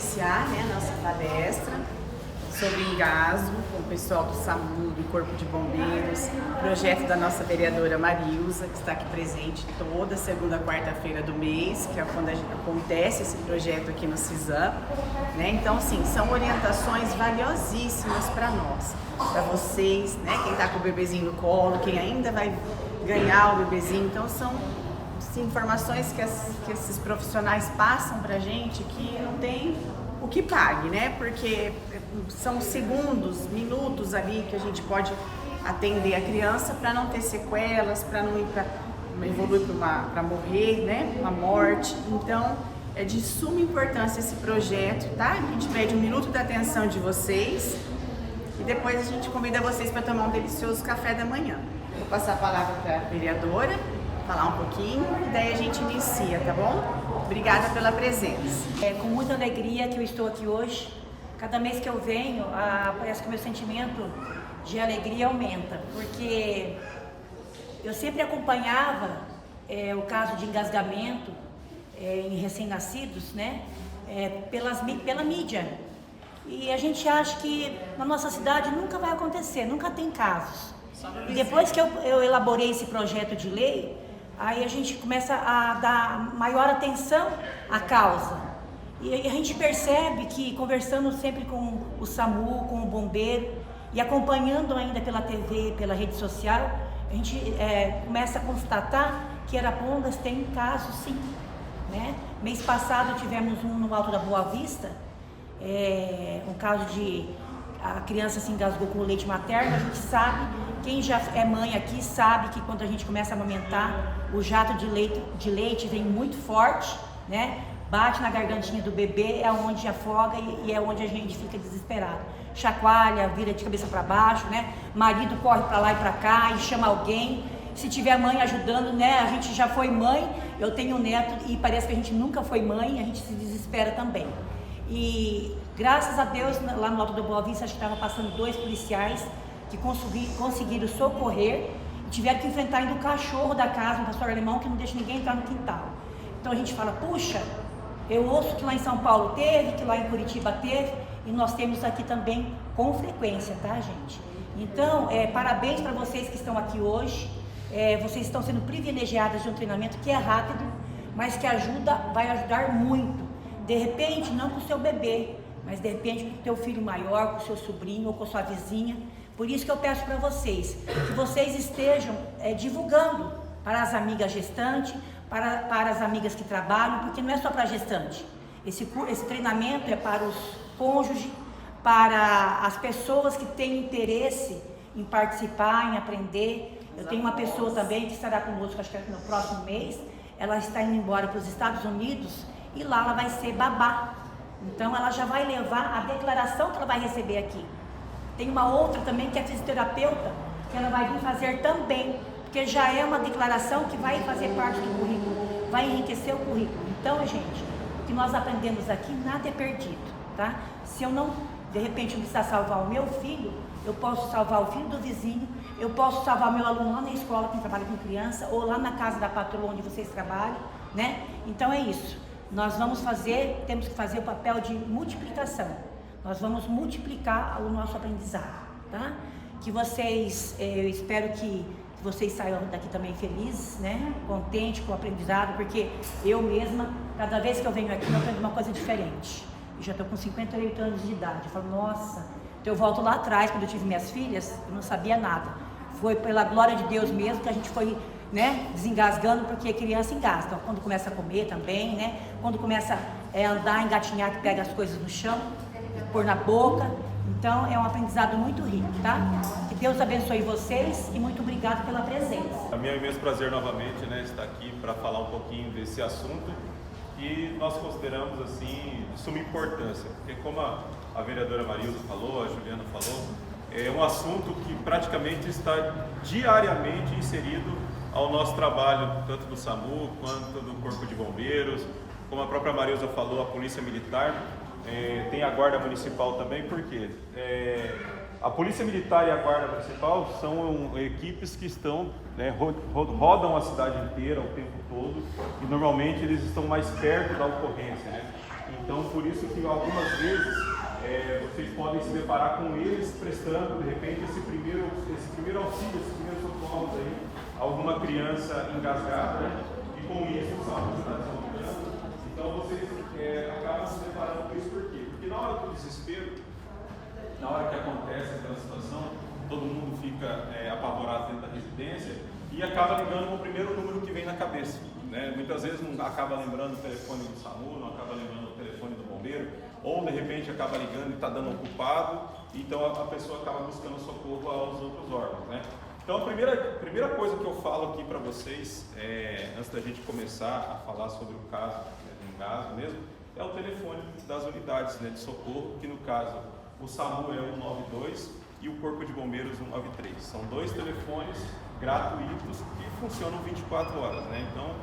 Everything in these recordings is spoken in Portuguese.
iniciar, né, a nossa palestra sobre engasgo com o pessoal do SAMU, do Corpo de Bombeiros, projeto da nossa vereadora Marilza, que está aqui presente toda segunda, quarta-feira do mês, que é quando acontece esse projeto aqui no CISAM, né? Então, sim, são orientações valiosíssimas para nós, para vocês, né? Quem está com o bebezinho no colo, quem ainda vai ganhar o bebezinho. Então, são informações que esses profissionais passam para a gente que não tem o que pague, né? Porque são segundos, minutos ali que a gente pode atender a criança para não ter sequelas, para não ir para evoluir para morrer, né? Uma morte. Então, é de suma importância esse projeto, tá? A gente pede 1 minuto da atenção de vocês e depois a gente convida vocês para tomar um delicioso café da manhã. Vou passar a palavra para a vereadora, falar um pouquinho e daí a gente inicia, tá bom? Obrigada pela presença. É com muita alegria que eu estou aqui hoje. Cada mês que eu venho, parece que o meu sentimento de alegria aumenta, porque eu sempre acompanhava o caso de engasgamento em recém-nascidos, né, pela mídia. E a gente acha que na nossa cidade nunca vai acontecer, nunca tem casos. E depois que eu elaborei esse projeto de lei, aí a gente começa a dar maior atenção à causa. E a gente percebe que, conversando sempre com o SAMU, com o bombeiro, e acompanhando ainda pela TV, pela rede social, a gente começa a constatar que Arapongas tem casos sim, né? Mês passado tivemos um no Alto da Boa Vista, um caso de a criança se engasgou com o leite materno. A gente sabe, quem já é mãe aqui sabe que quando a gente começa a amamentar, o jato de leite vem muito forte, né? Bate na gargantinha do bebê, é onde afoga e é onde a gente fica desesperado. Chacoalha, vira de cabeça para baixo, né? Marido corre para lá e para cá e chama alguém. Se tiver mãe ajudando, né? A gente já foi mãe, eu tenho um neto e parece que a gente nunca foi mãe, a gente se desespera também. E graças a Deus, lá no Alto da Boa Vista, acho que estava passando 2 policiais que conseguiram socorrer e tiveram que enfrentar ainda o cachorro da casa, um pastor alemão que não deixa ninguém entrar no quintal. Então a gente fala, puxa, eu ouço que lá em São Paulo teve, que lá em Curitiba teve, e nós temos aqui também com frequência, tá, gente? Então, parabéns para vocês que estão aqui hoje. Vocês estão sendo privilegiadas de um treinamento que é rápido, mas que vai ajudar muito. De repente, não com o seu bebê, mas de repente com o teu filho maior, com o seu sobrinho ou com a sua vizinha. Por isso que eu peço para vocês, que vocês estejam divulgando para as amigas gestantes, para as amigas que trabalham, porque não é só para a gestante. Esse treinamento é para os cônjuges, para as pessoas que têm interesse em participar, em aprender. Eu tenho uma pessoa também que estará conosco, acho que no próximo mês. Ela está indo embora para os Estados Unidos e lá ela vai ser babá. Então ela já vai levar a declaração que ela vai receber aqui. Tem uma outra também que é fisioterapeuta, que ela vai vir fazer também, porque já é uma declaração que vai fazer parte do currículo, vai enriquecer o currículo. Então, gente, o que nós aprendemos aqui, nada é perdido, tá? Se eu não, de repente, eu precisar salvar o meu filho, eu posso salvar o filho do vizinho, eu posso salvar o meu aluno lá na escola, quem trabalha com criança, ou lá na casa da patroa onde vocês trabalham, né? Então é isso. Nós temos que fazer o papel de multiplicação. Nós vamos multiplicar o nosso aprendizado, tá? Que vocês, eu espero que vocês saiam daqui também felizes, né? Contentes com o aprendizado, porque eu mesma, cada vez que eu venho aqui, eu aprendo uma coisa diferente. Eu já estou com 58 anos de idade. Eu falo, nossa, então eu volto lá atrás, quando eu tive minhas filhas, eu não sabia nada. Foi pela glória de Deus mesmo que a gente foi, né, desengasgando, porque criança engasga. Então, quando começa a comer também, né? Quando começa a andar, engatinhar, que pega as coisas no chão, pôr na boca. Então, é um aprendizado muito rico, tá? Que Deus abençoe vocês e muito obrigado pela presença. É um imenso prazer novamente, né, estar aqui para falar um pouquinho desse assunto que nós consideramos, assim, de suma importância. Porque como a vereadora Marilza falou, a Juliana falou, é um assunto que praticamente está diariamente inserido ao nosso trabalho, tanto do SAMU quanto do Corpo de Bombeiros. Como a própria Marilza falou, a Polícia Militar. Tem a Guarda Municipal também, porque a Polícia Militar e a Guarda Municipal são equipes que estão, né, rodam a cidade inteira o tempo todo e normalmente eles estão mais perto da ocorrência, né? Então, por isso que algumas vezes vocês podem se deparar com eles prestando, de repente, esse primeiro auxílio, esses primeiros socorros aí, alguma criança engasgada, né? E com isso, então vocês acabam se deparando com isso. Por quê? Porque na hora do desespero, na hora que acontece aquela situação, todo mundo fica apavorado dentro da residência e acaba ligando o primeiro número que vem na cabeça, né? Muitas vezes não acaba lembrando o telefone do SAMU, não acaba lembrando o telefone do bombeiro, ou de repente acaba ligando e está dando ocupado, então a pessoa acaba buscando socorro aos outros órgãos, né? Então a primeira coisa que eu falo aqui para vocês, antes da gente começar a falar sobre o caso, do engasgo mesmo, é o telefone das unidades, né, de socorro, que no caso o SAMU é 192 e o Corpo de Bombeiros 193. São 2 telefones gratuitos que funcionam 24 horas, né? Então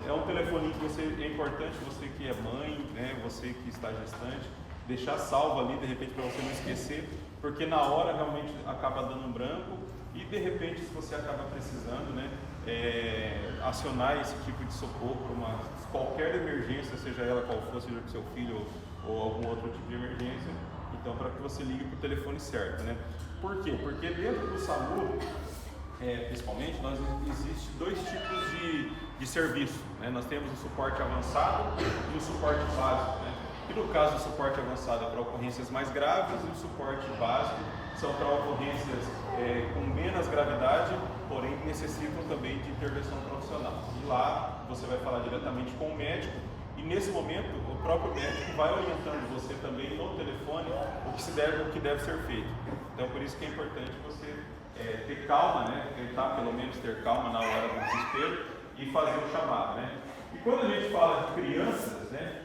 é um telefoninho que é importante você que é mãe, né, você que está gestante, deixar salvo ali de repente para você não esquecer, porque na hora realmente acaba dando um branco e de repente se você acaba precisando, né, acionar esse tipo de socorro para qualquer emergência, seja ela qual for, seja com seu filho ou algum outro tipo de emergência, então para que você ligue para o telefone certo, né? Por quê? Porque dentro do SAMU, principalmente, existem 2 tipos de serviço, né? Nós temos o suporte avançado e o suporte básico, né? E no caso do suporte avançado é para ocorrências mais graves e o suporte básico são para ocorrências com menos gravidade, porém necessitam também de intervenção profissional. E lá você vai falar diretamente com o médico e nesse momento o próprio médico vai orientando você também no telefone o que deve ser feito. Então por isso que é importante você ter calma, né? Tentar pelo menos ter calma na hora do desespero e fazer o chamado, né? E quando a gente fala de crianças, né?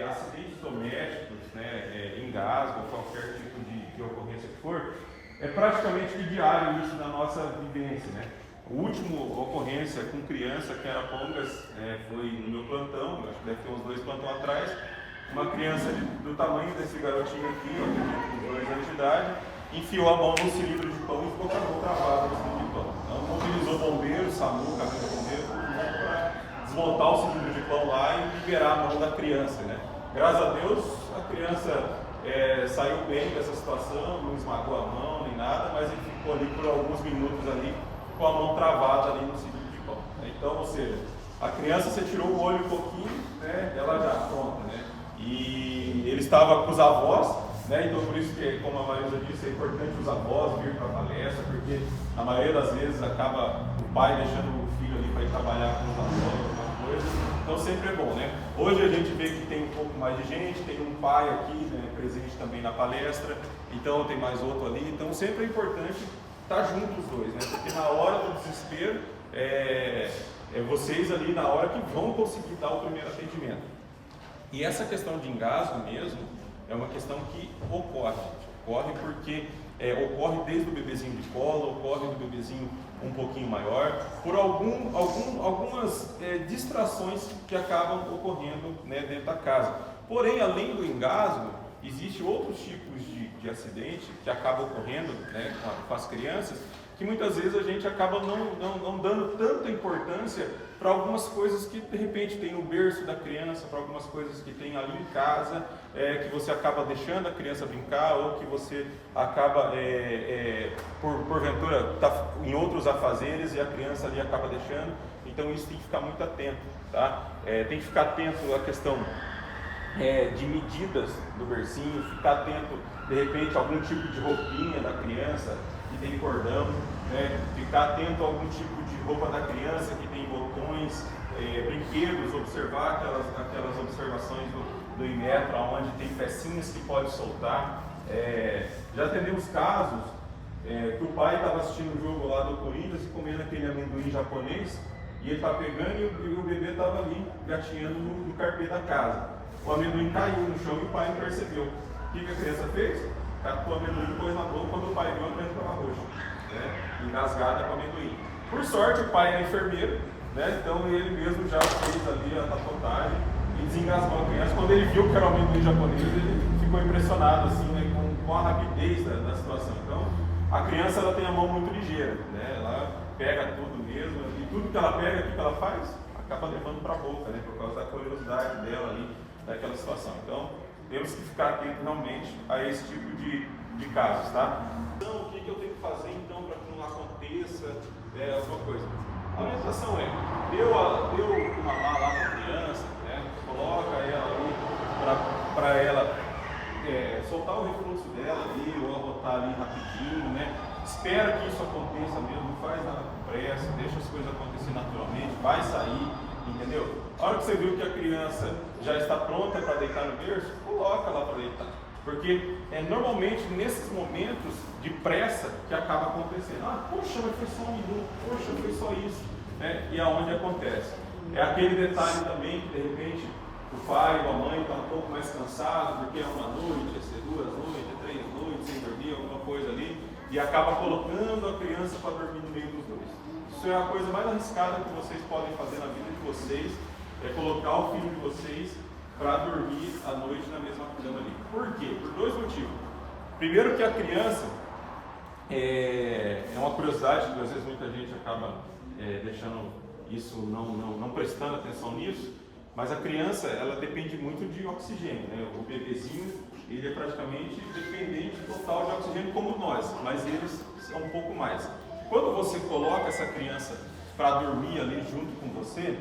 Acidentes domésticos, né? Engasgo, qualquer tipo de ocorrência que for, é praticamente de diário isso na nossa vivência, né? A última ocorrência com criança que era Pongas foi no meu plantão, acho que deve ter uns 2 plantões atrás, uma criança do tamanho desse garotinho aqui, eu acredito com 2 anos de idade, enfiou a mão no cilindro de pão e ficou com a mão travada no cilindro de pão. Então mobilizou bombeiros, SAMU, caminhão de bombeiro, para desmontar o cilindro de pão lá e liberar a mão da criança, né? Graças a Deus a criança saiu bem dessa situação, não esmagou a mão nem nada, mas ele ficou ali por alguns minutos ali com a mão travada ali no cilindro de pão. Então, ou seja, a criança, você tirou o olho um pouquinho, né? Ela já pronta, né? E ele estava com os avós, né? Então por isso que, como a Marisa disse, é importante os avós vir para a palestra, porque a maioria das vezes acaba o pai deixando o filho ali para ir trabalhar com os avós, alguma coisa. Então sempre é bom, né? Hoje a gente vê que tem um pouco mais de gente, tem um pai aqui, né, presente também na palestra, então tem mais outro ali, então sempre é importante estar junto os dois, né? Porque na hora do desespero, vocês ali na hora que vão conseguir dar o primeiro atendimento. E essa questão de engasgo mesmo, é uma questão que ocorre, gente. Ocorre porque ocorre desde o bebezinho de colo, ocorre do bebezinho um pouquinho maior, por algumas distrações que acabam ocorrendo, né, dentro da casa. Porém, além do engasgo, existem outros tipos de acidente que acabam ocorrendo, né, com as crianças, que muitas vezes a gente acaba não dando tanta importância para algumas coisas que de repente tem no berço da criança, para algumas coisas que tem ali em casa, que você acaba deixando a criança brincar, ou que você acaba, porventura, tá em outros afazeres e a criança ali acaba deixando. Então isso tem que ficar muito atento, tá? Tem que ficar atento à questão de medidas do bercinho, ficar atento, de repente, a algum tipo de roupinha da criança que tem cordão, né? Ficar atento a algum tipo de roupa da criança que tem botões, brinquedos, observar aquelas observações do Inmetro, onde tem pecinhas que pode soltar. Já atendemos casos que o pai estava assistindo o jogo lá do Corinthians e comendo aquele amendoim japonês, e ele está pegando e o bebê estava ali gatinhando no carpê da casa. O amendoim caiu no chão e o pai não percebeu. O que a criança fez? Catou o amendoim, pôs na boca, quando o pai viu, a criança estava roxa, né? Engasgada com o amendoim. Por sorte, o pai é enfermeiro, né? Então ele mesmo já fez ali a tapotagem e desengasgou a criança. Quando ele viu que era o amendoim japonês, ele ficou impressionado assim, né? com a rapidez da situação. Então, a criança ela tem a mão muito ligeira, né? Ela pega tudo mesmo, e tudo que ela pega, o que ela faz? Acaba levando para a boca, né? Por causa da curiosidade dela ali daquela situação. Então, temos que ficar atentos realmente a esse tipo de casos, tá? Então, o que eu tenho que fazer então para que não aconteça alguma coisa? A orientação deu uma mamar lá para a criança, né? Coloca ela ali para ela soltar o refluxo dela ali, ou arrotar ali rapidinho, né? Espera que isso aconteça mesmo, não faz nada com pressa, deixa as coisas acontecer naturalmente, vai sair, entendeu? A hora que você viu que a criança já está pronta para deitar no berço, coloca lá para deitar. Porque normalmente nesses momentos de pressa que acaba acontecendo. Ah, poxa, mas foi só um minuto, poxa, foi só isso. Né? E aonde acontece? É aquele detalhe também que de repente o pai ou a mãe está um pouco mais cansado, porque é uma noite, é ser 2 noites, é 3 noites sem dormir, alguma coisa ali, e acaba colocando a criança para dormir no meio dos dois. Isso é a coisa mais arriscada que vocês podem fazer na vida de vocês, é colocar o filho de vocês para dormir à noite na mesma cama ali. Por quê? Por 2 motivos. Primeiro que a criança, é uma curiosidade que às vezes muita gente acaba deixando isso, não prestando atenção nisso, mas a criança, ela depende muito de oxigênio, né? O bebezinho, ele é praticamente dependente total de oxigênio como nós, mas eles são um pouco mais. Quando você coloca essa criança para dormir ali junto com você,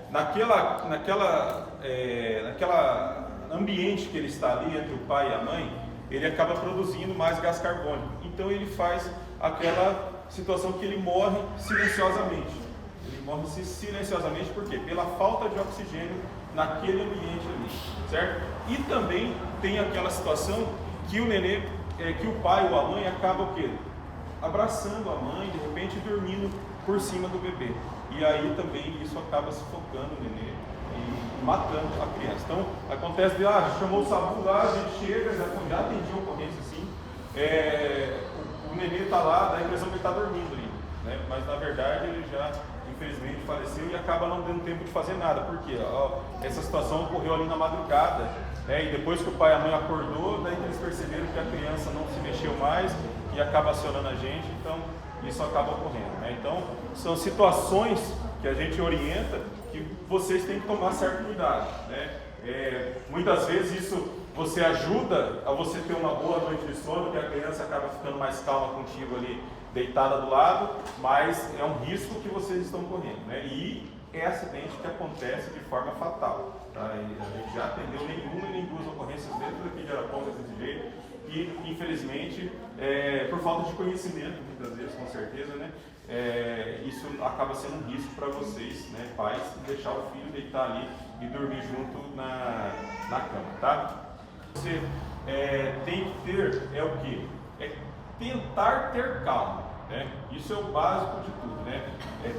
naquela ambiente que ele está ali entre o pai e a mãe, ele acaba produzindo mais gás carbônico. Então ele faz aquela situação que ele morre silenciosamente. Ele morre silenciosamente por quê? Pela falta de oxigênio naquele ambiente ali, certo? E também tem aquela situação que o nenê, que o pai ou a mãe acaba o quê? Abraçando a mãe, de repente dormindo por cima do bebê. E aí também isso acaba sufocando o nenê e matando a criança. Então acontece de, chamou o SAMU lá, a gente chega, já atendia a ocorrência assim, o nenê está lá, dá a impressão que ele está dormindo ali, né? Mas na verdade ele já infelizmente faleceu e acaba não dando tempo de fazer nada, porque essa situação ocorreu ali na madrugada, e depois que o pai e a mãe acordou, daí eles perceberam que a criança não se mexeu mais e acaba acionando a gente, então isso acaba ocorrendo, né? Então são situações que a gente orienta que vocês têm que tomar certo cuidado, né? Muitas vezes isso você ajuda a você ter uma boa noite de sono, que a criança acaba ficando mais calma contigo ali, deitada do lado, mas é um risco que vocês estão correndo, né? E é acidente que acontece de forma fatal, tá? A gente já atendeu nenhuma e nem 2 ocorrências dentro daqui de Arapongas desse jeito, e infelizmente, por falta de conhecimento, muitas vezes, com certeza, né? Isso acaba sendo um risco para vocês, né, pais, deixar o filho deitar ali e dormir junto na cama, tá? Você tem que ter, o quê? Tentar ter calma, né? Isso é o básico de tudo, né?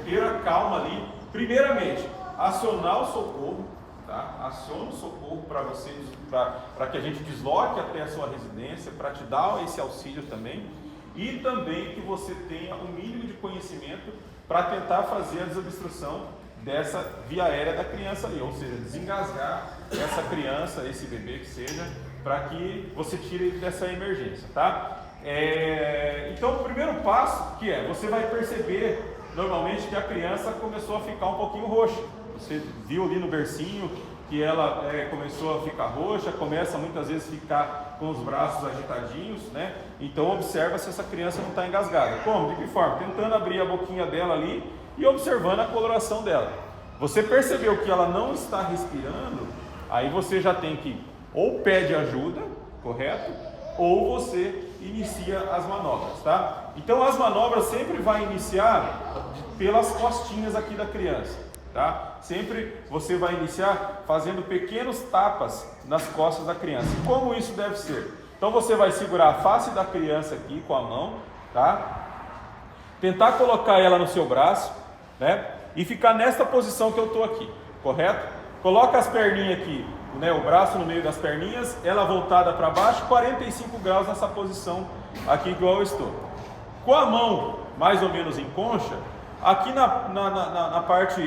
Ter a calma ali, primeiramente, acionar o socorro, tá? Aciona o socorro para vocês, para que a gente desloque até a sua residência, para te dar esse auxílio também, e também que você tenha o mínimo de conhecimento para tentar fazer a desobstrução dessa via aérea da criança ali, ou seja, desengasgar essa criança, esse bebê que seja, para que você tire ele dessa emergência, tá? Então o primeiro passo que você vai perceber normalmente que a criança começou a ficar um pouquinho roxa. Você viu ali no bercinho que ela começou a ficar roxa, começa muitas vezes a ficar com os braços agitadinhos, né? Então observa se essa criança não está engasgada. Como? De que forma? Tentando abrir a boquinha dela ali e observando a coloração dela. Você percebeu que ela não está respirando, aí você já tem que ou pede ajuda, correto? Ou você inicia as manobras, tá? Então as manobras sempre vai iniciar pelas costinhas aqui da criança, tá? Sempre você vai iniciar fazendo pequenos tapas nas costas da criança. Como isso deve ser? Então você vai segurar a face da criança aqui com a mão, tá? Tentar colocar ela no seu braço, né? E ficar nesta posição que eu estou aqui, correto? Coloca as perninhas aqui, né? O braço no meio das perninhas, ela voltada para baixo, 45 graus nessa posição aqui igual eu estou. Com a mão mais ou menos em concha, aqui na parte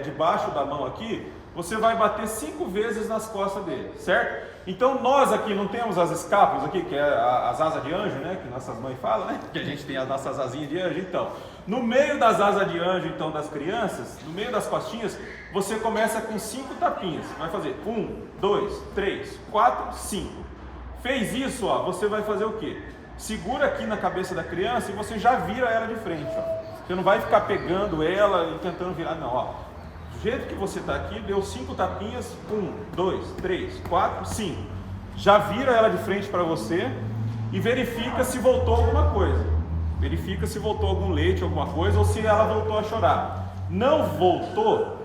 de baixo da mão aqui, você vai bater 5 vezes nas costas dele, certo? Então nós aqui não temos as escápulas aqui, que é as asas de anjo, né? Que nossas mães falam, né? Que a gente tem as nossas asinhas de anjo. Então, no meio das asas de anjo, então, das crianças, no meio das costinhas, você começa com 5 tapinhas. Vai fazer 1, 2, 3, 4, 5. Fez isso, ó, você vai fazer o quê? Segura aqui na cabeça da criança e você já vira ela de frente, ó. Você não vai ficar pegando ela e tentando virar, não, ó. Do jeito que você está aqui, deu 5 tapinhas, 1, 2, 3, 4, 5. Já vira ela de frente para você e verifica se voltou alguma coisa. Verifica se voltou algum leite, alguma coisa, ou se ela voltou a chorar. Não voltou,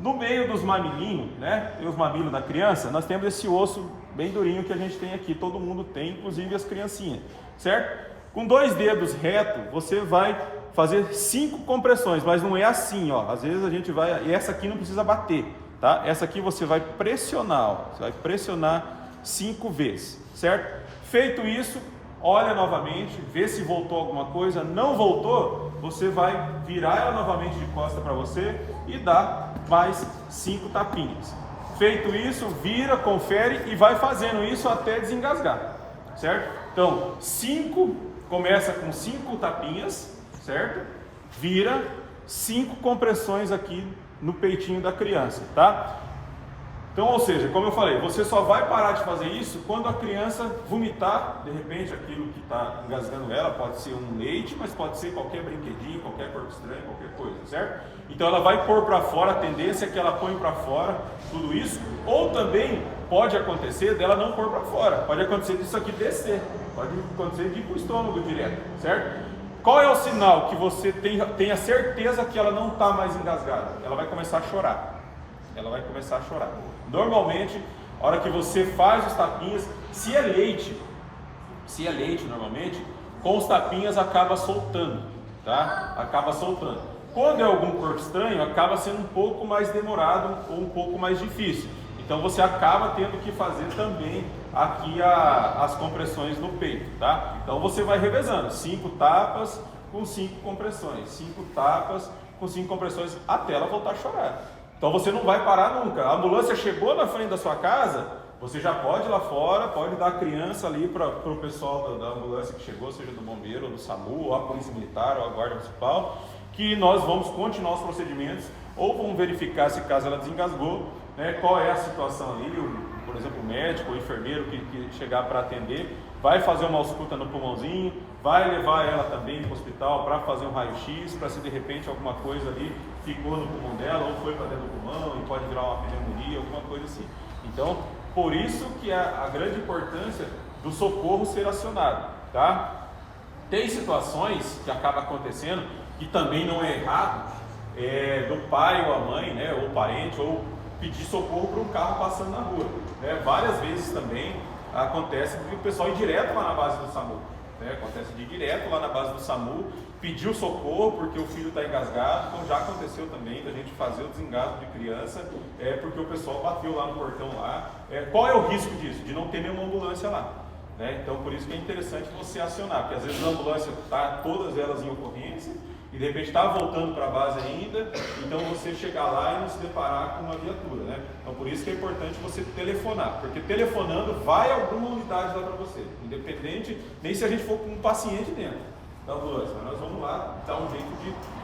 no meio dos mamilinhos, né? Os mamilos da criança, nós temos esse osso bem durinho que a gente tem aqui, todo mundo tem, inclusive as criancinhas, certo? Com 2 dedos retos, você vai fazer 5 compressões, mas não é assim, ó. Às vezes a gente vai, e essa aqui não precisa bater, tá? Essa aqui você vai pressionar, ó. Você vai pressionar 5 vezes, certo? Feito isso, olha novamente, vê se voltou alguma coisa. Não voltou, você vai virar ela novamente de costa para você e dá mais 5 tapinhas. Feito isso, vira, confere e vai fazendo isso até desengasgar, certo? Então, 5, começa com 5 tapinhas, certo? Vira 5 compressões aqui no peitinho da criança, tá? Então, ou seja, como eu falei, você só vai parar de fazer isso quando a criança vomitar, de repente, aquilo que está engasgando ela, pode ser um leite, mas pode ser qualquer brinquedinho, qualquer corpo estranho, qualquer coisa, certo? Então ela vai pôr para fora, a tendência é que ela põe para fora tudo isso, ou também pode acontecer dela não pôr para fora, pode acontecer disso aqui descer, pode acontecer de ir para o estômago direto, certo? Qual é o sinal que você tenha certeza que ela não está mais engasgada? Ela vai começar a chorar. Ela vai começar a chorar. Normalmente, a hora que você faz os tapinhas, se é leite normalmente, com os tapinhas acaba soltando, tá? Acaba soltando. Quando é algum corpo estranho, acaba sendo um pouco mais demorado ou um pouco mais difícil. Então você acaba tendo que fazer também aqui as compressões no peito, tá? Então você vai revezando, 5 tapas com 5 compressões, 5 tapas com 5 compressões, até ela voltar a chorar. Então você não vai parar nunca. A ambulância chegou na frente da sua casa, você já pode ir lá fora, pode dar a criança ali para o pessoal da ambulância que chegou, seja do bombeiro, ou do SAMU, ou a polícia militar, ou a guarda municipal, que nós vamos continuar os procedimentos, ou vamos verificar se caso ela desengasgou, né, qual é a situação ali, por exemplo, o médico, o enfermeiro que chegar para atender, vai fazer uma ausculta no pulmãozinho, vai levar ela também para o hospital para fazer um raio-x, para se de repente alguma coisa ali ficou no pulmão dela, ou foi para dentro do pulmão e pode virar uma pneumonia, alguma coisa assim. Então, por isso que a grande importância do socorro ser acionado, tá? Tem situações que acaba acontecendo, que também não é errado, do pai ou a mãe, né, ou parente, ou pedir socorro para um carro passando na rua, né? Várias vezes também acontece que o pessoal ir direto lá na base do SAMU, né? Acontece de ir direto lá na base do SAMU, pedir o socorro porque o filho está engasgado. Então já aconteceu também da gente fazer o desengasgo de criança, porque o pessoal bateu lá no portão lá. Qual é o risco disso? De não ter nenhuma ambulância lá, né? Então por isso que é interessante você acionar, porque às vezes a ambulância está todas elas em ocorrência e de repente está voltando para a base ainda, então você chegar lá e não se deparar com uma viatura, né? Então por isso que é importante você telefonar, porque telefonando vai alguma unidade lá para você, independente, nem se a gente for com um paciente dentro da ambulância, mas nós vamos lá dar um jeito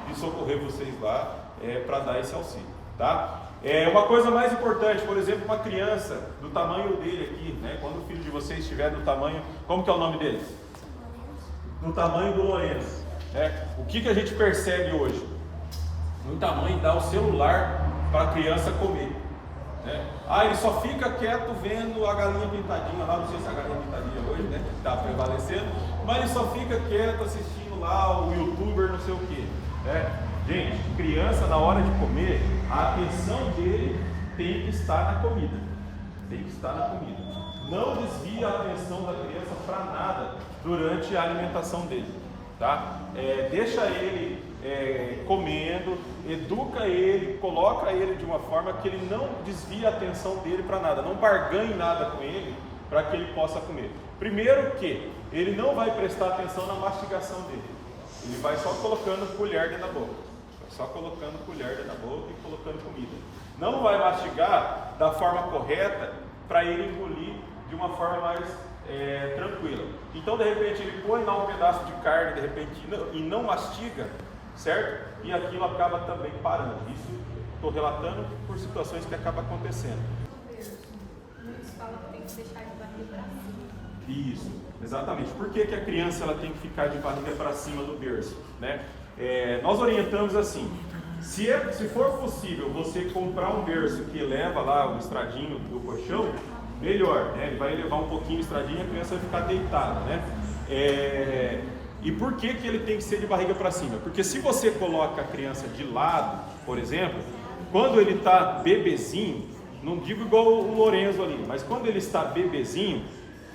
de socorrer vocês lá para dar esse auxílio, tá? Uma coisa mais importante, por exemplo, uma criança do tamanho dele aqui, né? Quando o filho de vocês estiver do tamanho, como que é o nome dele? Do tamanho do Lourenço. O que a gente percebe hoje? Muita mãe dá o celular para a criança comer, né? Ele só fica quieto vendo a galinha pintadinha lá, não sei se a galinha pintadinha hoje, né, está prevalecendo, mas ele só fica quieto assistindo lá o youtuber não sei o que, né? Gente, criança na hora de comer, a atenção dele tem que estar na comida, tem que estar na comida. Não desvia a atenção da criança para nada durante a alimentação dele. Tá? Deixa ele comendo, educa ele, coloca ele de uma forma que ele não desvie a atenção dele para nada, não barganhe nada com ele para que ele possa comer. Primeiro que ele não vai prestar atenção na mastigação dele, ele vai só colocando colher dentro da boca, só colocando colher dentro da boca e colocando comida. Não vai mastigar da forma correta para ele engolir de uma forma mais tranquila. Então, de repente, ele põe lá um pedaço de carne, de repente, e não mastiga, certo? E aquilo acaba também parando. Isso estou relatando por situações que acabam acontecendo. Muitos falam que tem que deixar de barriga para cima. Isso, exatamente. Por que a criança ela tem que ficar de barriga para cima do berço, né? Nós orientamos assim, se for possível você comprar um berço que leva lá o estradinho do colchão, melhor, né? Ele vai levar um pouquinho o estradinho e a criança vai ficar deitada, né? E por que ele tem que ser de barriga para cima? Porque se você coloca a criança de lado, por exemplo, quando ele está bebezinho, não digo igual o Lorenzo ali, mas quando ele está bebezinho,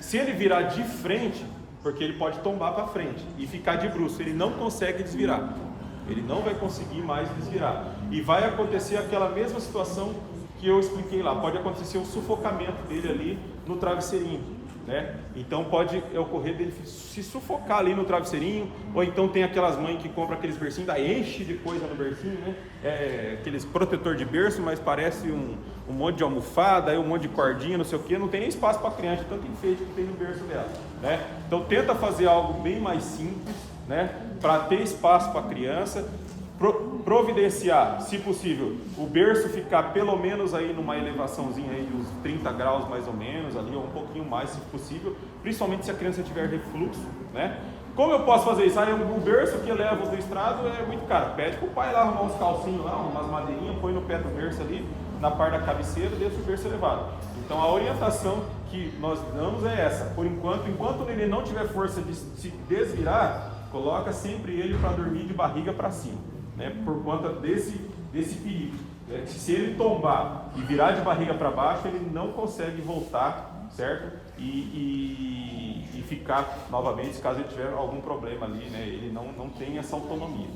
se ele virar de frente, porque ele pode tombar para frente e ficar de bruço, ele não consegue desvirar, ele não vai conseguir mais desvirar, e vai acontecer aquela mesma situação que eu expliquei lá, pode acontecer o sufocamento dele ali no travesseirinho, né? Então pode ocorrer dele se sufocar ali no travesseirinho, ou então tem aquelas mães que compram aqueles bercinhos, daí enche de coisa no bercinho, né? Aqueles protetor de berço, mas parece um monte de almofada, aí um monte de cordinha, não sei o que, não tem nem espaço para a criança, tanto enfeite que tem no berço dela, né? Então tenta fazer algo bem mais simples, né? Para ter espaço para a criança, providenciar, se possível, o berço ficar pelo menos aí numa elevaçãozinha aí de uns 30 graus mais ou menos, ali, ou um pouquinho mais se possível, principalmente se a criança tiver refluxo, né? Como eu posso fazer isso? O berço que leva do estrado é muito caro, pede pro pai lá arrumar uns calcinhos lá, umas madeirinhas, põe no pé do berço ali, na parte da cabeceira, deixa o berço elevado. Então a orientação que nós damos é essa, por enquanto ele não tiver força de se desvirar, coloca sempre ele para dormir de barriga para cima, né? Por conta desse perigo, né? Se ele tombar e virar de barriga para baixo, ele não consegue voltar, certo? E ficar novamente, caso ele tiver algum problema ali, né? Ele não tem essa autonomia.